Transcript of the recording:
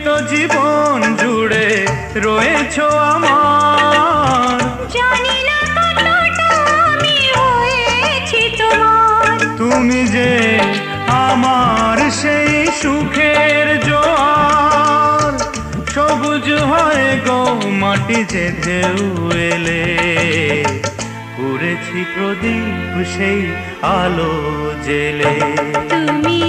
তো জীবন জুড়ে রয়েছো আমার। জানি না কতটা আমি হয়েছি তোমার। তুমি যে আমার সেই সুখের জোয়ার, সবুজ হয় গো মাটি যে ঢেউ এলে। করেছি প্রদীপ সেই আলো জেলে। তুমি